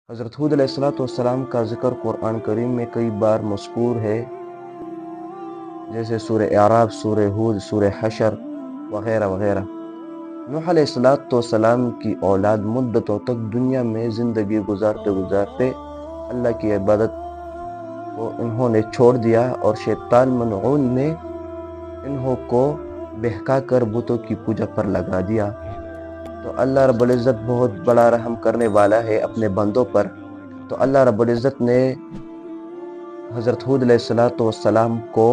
حضرت ہود علیہ السلام کا ذکر قرآن کریم میں کئی بار مذکور ہے، جیسے سورہ اعراف، سورہ ہود، سورہ حشر وغیرہ وغیرہ۔ نوح علیہ السلام کی اولاد مدتوں تک دنیا میں زندگی گزارتے گزارتے اللہ کی عبادت کو انہوں نے چھوڑ دیا، اور شیطان ملعون نے انہوں کو بہکا کر بتوں کی پوجا پر لگا دیا۔ تو اللہ رب العزت بہت بڑا رحم کرنے والا ہے اپنے بندوں پر۔ تو اللہ رب العزت نے حضرت ہود علیہ السلام کو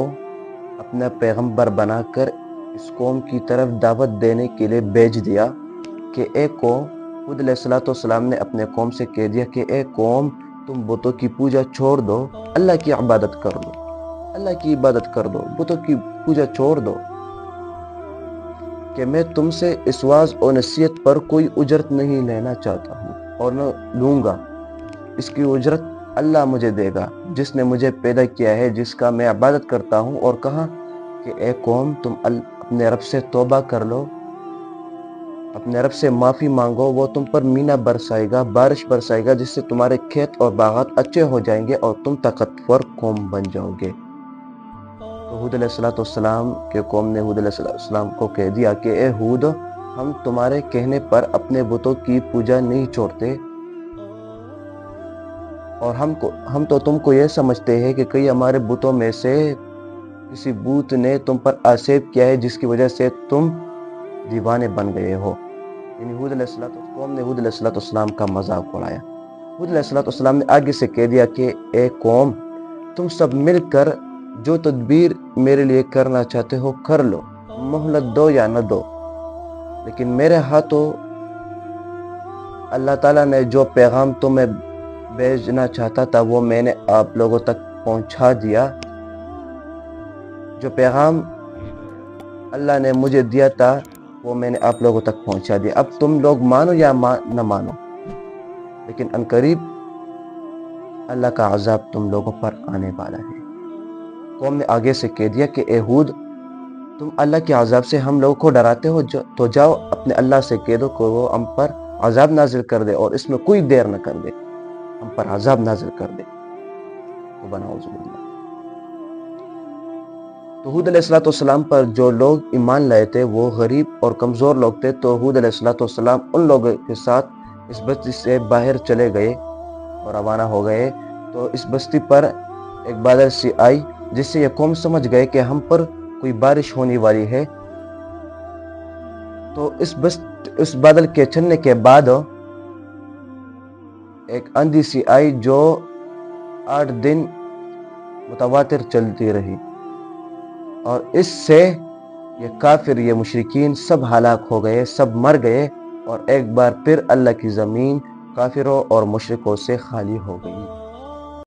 اپنا پیغمبر بنا کر اس قوم کی طرف دعوت دینے کے لیے بھیج دیا کہ اے قوم، ہود علیہ السلام نے اپنے قوم سے کہہ دیا کہ اے قوم، تم بتوں کی پوجا چھوڑ دو، اللہ کی عبادت کر دو، اللہ کی عبادت کر دو، بتوں کی پوجا چھوڑ دو، کہ میں تم سے اس واعظ اور نصیحت پر کوئی اجرت نہیں لینا چاہتا ہوں اور نہ لوں گا۔ اس کی اجرت اللہ مجھے دے گا جس نے مجھے پیدا کیا ہے، جس کا میں عبادت کرتا ہوں۔ اور کہا کہ اے قوم، تم اپنے رب سے توبہ کر لو، اپنے رب سے معافی مانگو، وہ تم پر مینا برسائے گا، بارش برسائے گا، جس سے تمہارے کھیت اور باغات اچھے ہو جائیں گے اور تم طاقتور قوم بن جاؤ گے۔ تو ہود علیہ السلام کے قوم نے ہود علیہ السلام کو کہہ دیا کہ اے ہود، ہم تمہارے کہنے پر اپنے بتوں کی پوجا نہیں چھوڑتے، اور ہم تو تم کو یہ سمجھتے ہیں کہ کئی ہمارے بتوں میں سے کسی بت نے تم پر آسیب کیا ہے، جس کی وجہ سے تم دیوانے بن گئے ہو۔ یعنی ہود علیہ قوم نے ہود علیہ السلام کا مذاق اڑایا۔ ہود علیہ السلام نے آگے سے کہہ دیا کہ اے قوم، تم سب مل کر جو تدبیر میرے لیے کرنا چاہتے ہو کر لو، مہلت دو یا نہ دو، لیکن میرے ہاتھوں اللہ تعالیٰ نے جو پیغام تمہیں بھیجنا چاہتا تھا وہ میں نے آپ لوگوں تک پہنچا دیا۔ جو پیغام اللہ نے مجھے دیا تھا وہ میں نے آپ لوگوں تک پہنچا دیا۔ اب تم لوگ مانو یا نہ مانو، لیکن عنقریب اللہ کا عذاب تم لوگوں پر آنے والا ہے۔ قوم نے آگے سے کہہ دیا کہ اے ہود، تم اللہ کے عذاب سے ہم لوگوں کو ڈراتے ہو، تو جاؤ اپنے اللہ سے کہہ دو کہ وہ ہم پر عذاب نازل کر دے، اور اس میں کوئی دیر نہ کر دے، ہم پر عذاب نازل کر دے۔ تو بناؤز باللہ۔ تو ہود علیہ السلام پر جو لوگ ایمان لائے تھے وہ غریب اور کمزور لوگ تھے، تو ہود علیہ السلام ان لوگوں کے ساتھ اس بستی سے باہر چلے گئے اور روانہ ہو گئے۔ تو اس بستی پر ایک بادل سی آئی، جس سے یہ قوم سمجھ گئے کہ ہم پر کوئی بارش ہونے والی ہے۔ تو اس بادل کے چلنے کے بعد ایک آندھی سی آئی جو 8 دن متواتر چلتی رہی، اور اس سے یہ کافر، یہ مشرکین سب ہلاک ہو گئے، سب مر گئے، اور ایک بار پھر اللہ کی زمین کافروں اور مشرکوں سے خالی ہو گئی۔